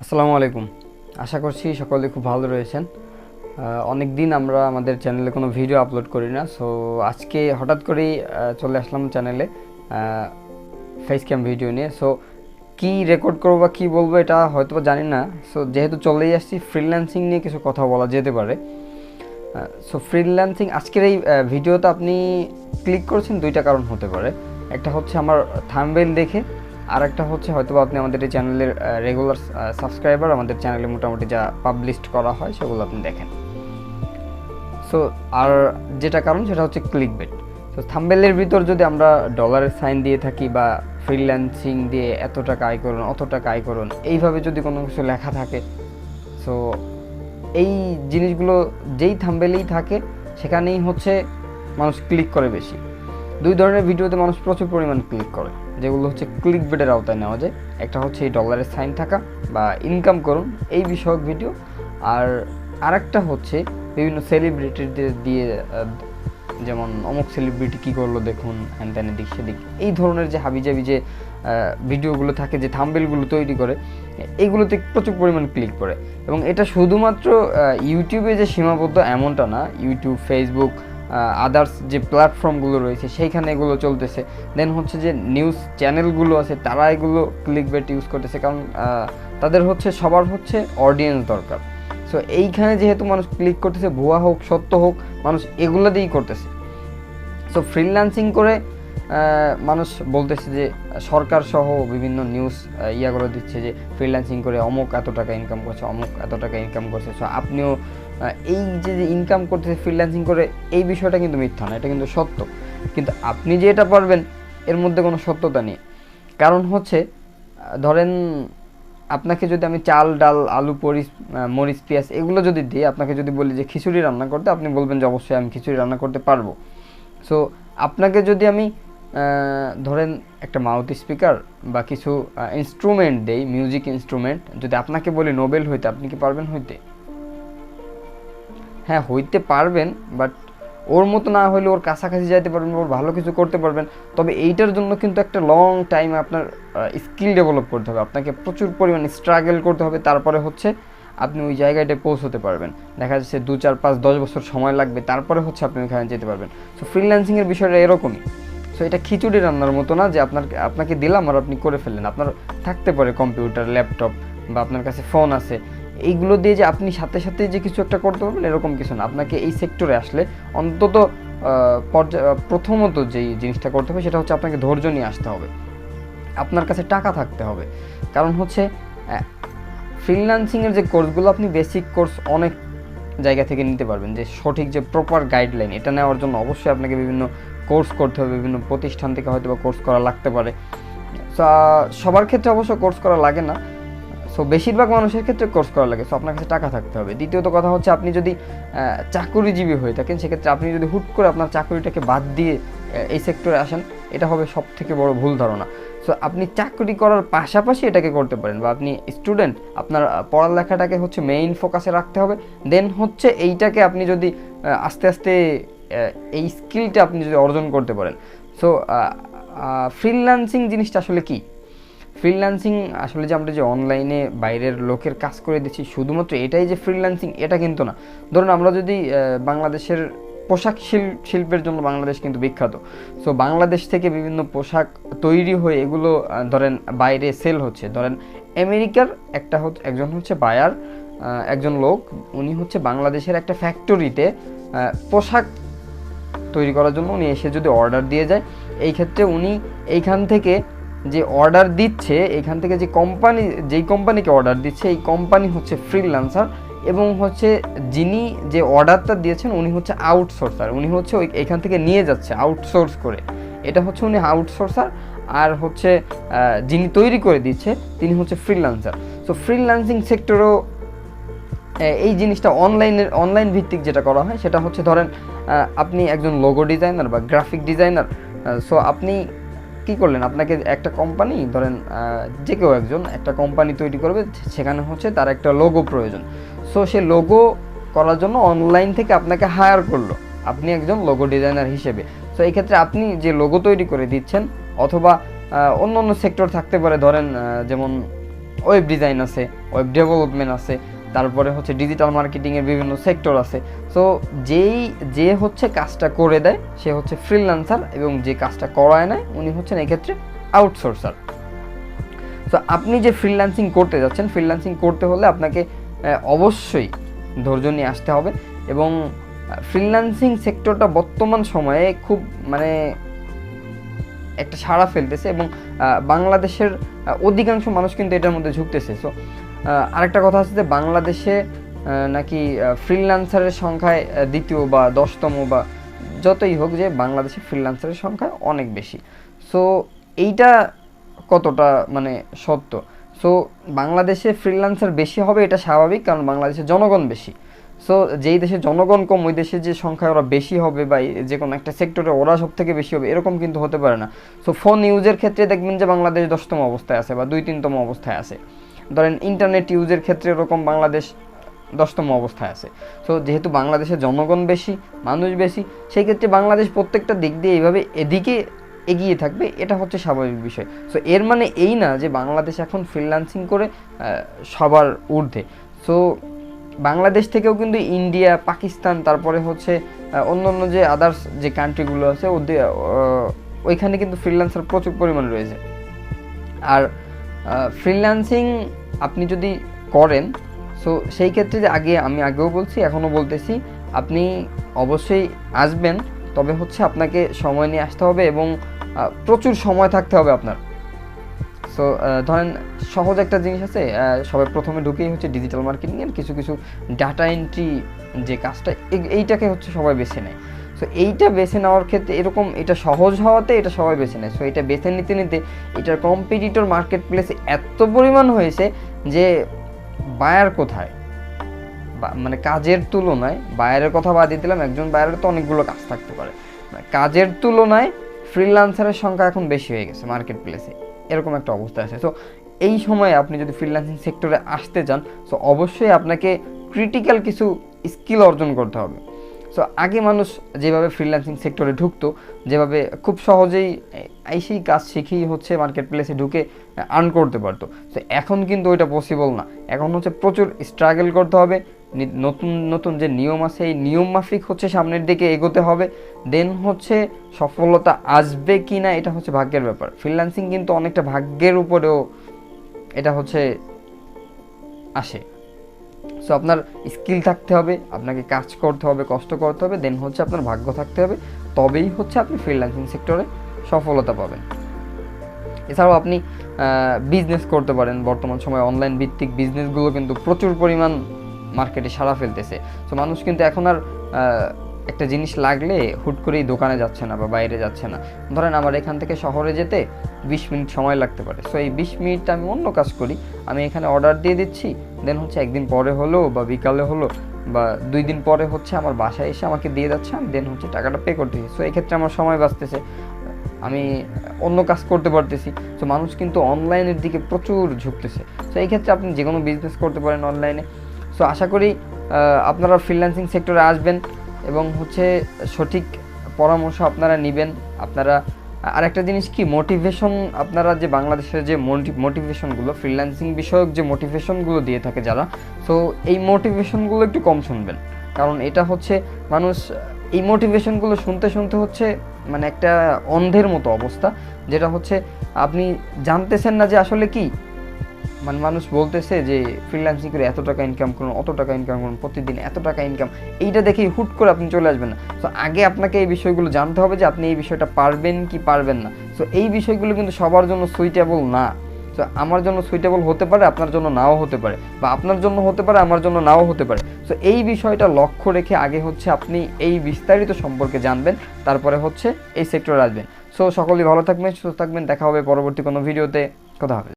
আসসালামু আলাইকুম। আশা করছি সকলে খুব ভালো রয়েছেন। অনেক দিন আমরা আমাদের চ্যানেলে কোনো ভিডিও আপলোড করি না, সো আজকে হঠাৎ করেই চলে আসলাম চ্যানেলে ফেস ক্যাম ভিডিও নিয়ে। সো কী রেকর্ড করবো বা কী বলবো এটা হয়তো জানি না। সো যেহেতু চলেই আসছি, ফ্রিল্যান্সিং নিয়ে কিছু কথা বলা যেতে পারে। সো ফ্রিল্যান্সিং আজকের এই ভিডিওতে আপনি ক্লিক করেছেন দুইটা কারণ হতে পারে। একটা হচ্ছে আমার থাম্বনেইল দেখে, আর একটা হচ্ছে হয়তো আপনি আমাদের এই চ্যানেলের রেগুলার সাবস্ক্রাইবার, আমাদের চ্যানেলে মোটামুটি যা পাবলিশড করা হয় সেগুলো আপনি দেখেন। সো আর যেটা কারণ সেটা হচ্ছে ক্লিক বেট। সো থাম্বনেইলের ভিতর যদি আমরা ডলারের সাইন দিয়ে থাকি বা ফ্রিল্যান্সিং দিয়ে এত টাকা আয় করুন, অত টাকা আয় করুন, এইভাবে যদি কোনো কিছু লেখা থাকে, সো এই জিনিসগুলো যেই থাম্বনেইলেই থাকে সেখানেই হচ্ছে মানুষ ক্লিক করে বেশি। দুই ধরনের ভিডিওতে মানুষ প্রচুর পরিমাণ ক্লিক করে, যেগুলো হচ্ছে ক্লিক বেটের আওতায় নেওয়া যায়। একটা হচ্ছে এই ডলারের সাইন থাকা বা ইনকাম করুন এই বিষয়ক ভিডিও, আর আরেকটা হচ্ছে বিভিন্ন সেলিব্রিটিদের দিয়ে, যেমন অমুক সেলিব্রিটি কী করলো দেখুন, হ্যান ত্যান এদিক সেদিক, এই ধরনের যে হাবিজাবি যে ভিডিওগুলো থাকে, যে থাম্বনেইলগুলো তৈরি করে, এইগুলোতে প্রচুর পরিমাণ ক্লিক করে। এবং এটা শুধুমাত্র ইউটিউবে যে সীমাবদ্ধ এমনটা না, ইউটিউব, ফেসবুক, আদার্স যে প্ল্যাটফর্মগুলো রয়েছে সেইখানে এগুলো চলতেছে। দেন হচ্ছে যে নিউজ চ্যানেলগুলো আছে তারা এগুলো ক্লিক বেট ইউজ করতেছে, কারণ তাদের হচ্ছে সবার হচ্ছে অডিয়েন্স দরকার। সো এইখানে যেহেতু মানুষ ক্লিক করতেছে, ভুয়া হোক সত্য হোক, মানুষ এগুলো দিয়েই করতেছে। সো ফ্রিল্যান্সিং করে মানুষ বলতেছে যে সরকার সহ বিভিন্ন নিউজ ইয়াগুলো দিচ্ছে যে ফ্রিল্যান্সিং করে অমুক এত টাকা ইনকাম করছে, অমুক এত টাকা ইনকাম করছে। সো আপনিও এই যে ইনকাম করতেছে ফ্রিল্যান্সিং করে, এই বিষয়টা কিন্তু মিথ্যা না, এটা কিন্তু সত্য। কিন্তু আপনি যে এটা পারবেন এর মধ্যে কোনো সত্যতা নেই। কারণ হচ্ছে ধরেন আপনাকে যদি আমি চাল, ডাল, আলু, মরিচ, পেঁয়াজ এগুলো যদি দিই, আপনাকে যদি বলি যে খিচুড়ি রান্না করতে, আপনি বলবেন যে অবশ্যই আমি খিচুড়ি রান্না করতে পারবো। সো আপনাকে যদি আমি ধরেন একটা মাউথ স্পিকার বা কিছু ইনস্ট্রুমেন্ট দেই, মিউজিক ইনস্ট্রুমেন্ট, যদি আপনাকে বলি নোবেল হইতে, আপনি কি পারবেন হইতে? হ্যাঁ, হইতে পারবেন, বাট ওর মতো না হলে ওর কাছাকাছি যাইতে পারবেন, ওর ভালো কিছু করতে পারবেন। তবে এইটার জন্য কিন্তু একটা লং টাইম আপনার স্কিল ডেভেলপ করতে হবে, আপনাকে প্রচুর পরিমাণে স্ট্রাগল করতে হবে, তারপরে হচ্ছে আপনি ওই জায়গাটায় পৌঁছতে পারবেন। দেখা যাচ্ছে 2, 4, 5, 10 বছর সময় লাগবে, তারপরে হচ্ছে আপনি ওইখানে যেতে পারবেন। সো ফ্রিল্যান্সিংয়ের বিষয়টা এরকমই। সো এটা খিচুড়ি রান্নার মতো না যে আপনাকে দিলাম আর আপনি করে ফেললেন। আপনার থাকতে পারে কম্পিউটার, ল্যাপটপ বা আপনার কাছে ফোন আছে, এইগুলো দিয়ে যে আপনি সাথে সাথে যে কিছু একটা করতে পারবেন এরকম কিছু না। আপনাকে এই সেক্টরে আসলে অন্তত প্রথমত যেই জিনিসটা করতে হবে সেটা হচ্ছে আপনাকে ধৈর্য নিয়ে আসতে হবে, আপনার কাছে টাকা থাকতে হবে। কারণ হচ্ছে ফ্রিল্যান্সিংয়ের যে কোর্সগুলো, আপনি বেসিক কোর্স অনেক জায়গা থেকে নিতে পারবেন, যে সঠিক যে প্রপার গাইডলাইন, এটা নেওয়ার জন্য অবশ্যই আপনাকে বিভিন্ন কোর্স করতে হবে, বিভিন্ন প্রতিষ্ঠান থেকে হয়তো বা কোর্স করা লাগতে পারে। সবার ক্ষেত্রে অবশ্য কোর্স করা লাগে না, সো বেশিরভাগ মানুষের ক্ষেত্রে কোর্স করা লাগে। সো আপনার কাছে টাকা থাকতে হবে। দ্বিতীয়ত কথা হচ্ছে, আপনি যদি চাকুরিজীবী হয়ে থাকেন, সেক্ষেত্রে আপনি যদি হুট করে আপনার চাকরিটাকে বাদ দিয়ে এই সেক্টরে আসেন, এটা হবে সব থেকে বড় ভুল ধারণা। সো আপনি চাকরি করার পাশাপাশি এটাকে করতে পারেন, বা আপনি স্টুডেন্ট, আপনার পড়ালেখাটাকে হচ্ছে মেইন ফোকাসে রাখতে হবে। দেন হচ্ছে এইটাকে আপনি যদি আস্তে আস্তে এই স্কিলটা আপনি যদি অর্জন করতে পারেন। সো ফ্রিল্যান্সিং জিনিসটা আসলে কি? ফ্রিল্যান্সিং আসলে যে আমরা যে অনলাইনে বাইরের লোকের কাজ করে দিচ্ছি শুধুমাত্র এটাই যে ফ্রিল্যান্সিং, এটা কিন্তু না। ধরুন আমরা যদি বাংলাদেশের পোশাক শিল্পের জন্য বাংলাদেশ কিন্তু বিখ্যাত। সো বাংলাদেশ থেকে বিভিন্ন পোশাক তৈরি হয়ে এগুলো ধরেন বাইরে সেল হচ্ছে। ধরেন আমেরিকার একজন হচ্ছে বায়ার, একজন লোক, উনি হচ্ছে বাংলাদেশের একটা ফ্যাক্টরিতে পোশাক তৈরি করার জন্য উনি এসে যদি অর্ডার দিয়ে যায়, এই ক্ষেত্রে উনি এইখান থেকে যে অর্ডার দিচ্ছে, এখান থেকে যেই কোম্পানিকে অর্ডার দিচ্ছে, এই কোম্পানি হচ্ছে ফ্রিল্যান্সার, এবং হচ্ছে যিনি যে অর্ডারটা দিয়েছেন উনি হচ্ছে আউটসোর্সার। উনি হচ্ছে এখান থেকে নিয়ে যাচ্ছে আউটসোর্স করে, এটা হচ্ছে উনি আউটসোর্সার। আর হচ্ছে যিনি তৈরি করে দিচ্ছে তিনি হচ্ছে ফ্রিল্যান্সার। সো ফ্রিল্যান্সিং সেক্টরেও এই জিনিসটা অনলাইন ভিত্তিক যেটা করা হয় সেটা হচ্ছে, ধরেন আপনি একজন লোগো ডিজাইনার বা গ্রাফিক ডিজাইনার। সো আপনি কী করলেন, আপনাকে একটা কোম্পানি, ধরেন যে কেউ একজন একটা কোম্পানি তৈরি করবে, সেখানে হচ্ছে তার একটা লোগো প্রয়োজন। সো সে লোগো করার জন্য অনলাইন থেকে আপনাকে হায়ার করলো, আপনি একজন লোগো ডিজাইনার হিসেবে। সো এই ক্ষেত্রে আপনি যে লোগো তৈরি করে দিচ্ছেন, অথবা অন্য অন্য সেক্টর থাকতে পারে, ধরেন যেমন ওয়েব ডিজাইন আছে, ওয়েব ডেভেলপমেন্ট আছে, তারপরে হচ্ছে ডিজিটাল মার্কেটিংয়ের বিভিন্ন সেক্টর আছে। সো যে হচ্ছে কাজটা করে দেয় সে হচ্ছে ফ্রিল্যান্সার, এবং যে কাজটা করায় না উনি হচ্ছেন এক্ষেত্রে আউটসোর্সার। সো আপনি যে ফ্রিল্যান্সিং করতে যাচ্ছেন, ফ্রিল্যান্সিং করতে হলে আপনাকে অবশ্যই ধৈর্য নিয়ে আসতে হবে। এবং ফ্রিল্যান্সিং সেক্টরটা বর্তমান সময়ে খুব মানে একটা সাড়া ফেলতেছে, এবং বাংলাদেশের অধিকাংশ মানুষ কিন্তু এটার মধ্যে ঝুঁকতেছে। সো আরেকটা কথা আছে যে বাংলাদেশে নাকি ফ্রিল্যান্সারের সংখ্যায় দ্বিতীয় বা 10তম বা যতই হোক, যে বাংলাদেশে ফ্রিল্যান্সারের সংখ্যা অনেক বেশি। সো এইটা কতটা মানে সত্য? সো বাংলাদেশে ফ্রিল্যান্সার বেশি হবে এটা স্বাভাবিক, কারণ বাংলাদেশে জনগণ বেশি। সো যেই দেশে জনগণ কম ওই দেশে যে সংখ্যায় ওরা বেশি হবে, বা যে কোনো একটা সেক্টরে ওরা সব থেকে বেশি হবে, এরকম কিন্তু হতে পারে না। সো ফোন ইউজের ক্ষেত্রে দেখবেন যে বাংলাদেশ 10তম অবস্থায় আছে বা 2-3তম অবস্থায় আছে। ধরেন ইন্টারনেট ইউজের ক্ষেত্রে এরকম বাংলাদেশ 10তম অবস্থায় আছে। সো যেহেতু বাংলাদেশে জনগণ বেশি, মানুষ বেশি, সেই ক্ষেত্রে বাংলাদেশ প্রত্যেকটা দিক দিয়ে এইভাবে এদিকে এগিয়ে থাকবে, এটা হচ্ছে স্বাভাবিক বিষয়। সো এর মানে এই না যে বাংলাদেশ এখন ফ্রিল্যান্সিং করে সবার ঊর্ধ্বে। সো বাংলাদেশ থেকেও কিন্তু ইন্ডিয়া, পাকিস্তান, তারপরে হচ্ছে অন্য যে আদার্স যে কান্ট্রিগুলো আছে ওইখানে কিন্তু ফ্রিল্যান্সার প্রচুর পরিমাণ রয়েছে। আর ফ্রিল্যান্সিং আপনি যদি করেন, সো সেই ক্ষেত্রে যে আমি আগেও বলছি এখনও বলতেছি, আপনি অবশ্যই আসবেন, তবে হচ্ছে আপনাকে সময় নিয়ে আসতে হবে এবং প্রচুর সময় থাকতে হবে আপনার। সো ধরেন সহজ একটা জিনিস আছে, সবাই প্রথমে ঢুকেই হচ্ছে ডিজিটাল মার্কেটিংয়ের কিছু কিছু ডাটা এন্ট্রি যে কাজটা, এইটাকে হচ্ছে সবাই বেছে নেয়। সো এইটা বেছে নেওয়ার ক্ষেত্রে এরকম, এটা সহজ হওয়াতে এটা সবাই বেছে নেয়। সো এটা বেছে নিতে নিতে এটার কম্পিটিটর মার্কেট প্লেসে এত পরিমাণ হয়েছে যে বায়ার কোথায়, মানে কাজের তুলনায়, বায়ারের কথা বাদ দিয়ে দিলাম, একজন বায়ারের তো অনেকগুলো কাজ থাকতে পারে, কাজের তুলনায় ফ্রিল্যান্সারের সংখ্যা এখন বেশি হয়ে গেছে মার্কেট প্লেসে, এরকম একটা অবস্থা আছে। সো এই সময়ে আপনি যদি ফ্রিল্যান্সিং সেক্টরে আসতে চান, সো অবশ্যই আপনাকে ক্রিটিক্যাল কিছু স্কিল অর্জন করতে হবে। সো আগে মানুষ যেভাবে ফ্রিল্যান্সিং সেক্টরে ঢুকতো, যেভাবে খুব সহজেই সেই কাজ শিখেই হচ্ছে মার্কেট প্লেসে ঢুকে আর্ন করতে পারতো, সো এখন কিন্তু ওইটা পসিবল না। এখন হচ্ছে প্রচুর স্ট্রাগল করতে হবে, নতুন নতুন যে নিয়ম আছে এই নিয়ম মাফিক হচ্ছে সামনের দিকে এগোতে হবে, দেন হচ্ছে সফলতা আসবে কি না এটা হচ্ছে ভাগ্যের ব্যাপার। ফ্রিল্যান্সিং কিন্তু অনেকটা ভাগ্যের উপরেও এটা হচ্ছে আসে। সো আপনার স্কিল থাকতে হবে, আপনাকে কাজ করতে হবে, কষ্ট করতে হবে, দেন হচ্ছে আপনার ভাগ্য থাকতে হবে, তবেই হচ্ছে আপনি ফ্রিল্যান্সিং সেক্টরে সফলতা পাবেন। এছাড়াও আপনি বিজনেস করতে পারেন। বর্তমান সময়ে অনলাইন ভিত্তিক বিজনেসগুলো কিন্তু প্রচুর পরিমাণ মার্কেটে সাড়া ফেলতেছে। সো মানুষ কিন্তু এখন আর একটা জিনিস লাগলে হুট করেই দোকানে যাচ্ছে না বা বাইরে যাচ্ছে না। ধরেন আমার এখান থেকে শহরে যেতে 20 মিনিট সময় লাগতে পারে, সো এই 20 মিনিট আমি অন্য কাজ করি, আমি এখানে অর্ডার দিয়ে দিচ্ছি, দেন হচ্ছে একদিন পরে হলো বা বিকালে হলো বা 2 দিন পরে হচ্ছে আমার বাসায় এসে আমাকে দিয়ে যাচ্ছে, আমি দেন হচ্ছে টাকাটা পে করতেছি। সো এই ক্ষেত্রে আমার সময় বাঁচতেছে, আমি অন্য কাজ করতে পারতেছি। সো মানুষ কিন্তু অনলাইনের দিকে প্রচুর ঝুঁকতেছে। সো এই ক্ষেত্রে আপনি যে কোনো বিজনেস করতে পারেন অনলাইনে। সো আশা করি আপনারা ফ্রিল্যান্সিং সেক্টরে আসবেন এবং হচ্ছে সঠিক পরামর্শ আপনারা নেবেন। আপনারা আরেকটা জিনিস কি, মোটিভেশন, আপনারা যে বাংলাদেশের যে মোটিভেশনগুলো, ফ্রিল্যান্সিং বিষয়ক যে মোটিভেশনগুলো দিয়ে থাকে যারা, সো এই মোটিভেশনগুলো একটু কম শুনবেন, কারণ এটা হচ্ছে মানুষ এই মোটিভেশনগুলো শুনতে শুনতে হচ্ছে মানে একটা অন্ধের মতো অবস্থা, যেটা হচ্ছে আপনি জানতেছেন না যে আসলে কি, মানে মানুষ বলতেছে যে ফ্রিল্যান্সিং করে এত টাকা ইনকাম করুন, অত টাকা ইনকাম করুন, প্রতিদিন এত টাকা ইনকাম, এইটা দেখেই হুট করে আপনি চলে আসবেন না। সো আগে আপনাকে এই বিষয়গুলো জানতে হবে যে আপনি এই বিষয়টা পারবেন কি পারবেন না। সো এই বিষয়গুলো কিন্তু সবার জন্য সুইটেবল না। সো আমার জন্য সুইটেবল হতে পারে, আপনার জন্য নাও হতে পারে, বা আপনার জন্য হতে পারে, আমার জন্য নাও হতে পারে। সো এই বিষয়টা লক্ষ্য রেখে আগে হচ্ছে আপনি এই বিস্তারিত সম্পর্কে জানবেন, তারপরে হচ্ছে এই সেক্টরে আসবেন। সো সকলেই ভালো থাকবেন, সুস্থ থাকবেন, দেখা হবে পরবর্তী কোনো ভিডিওতে। কথা হবে।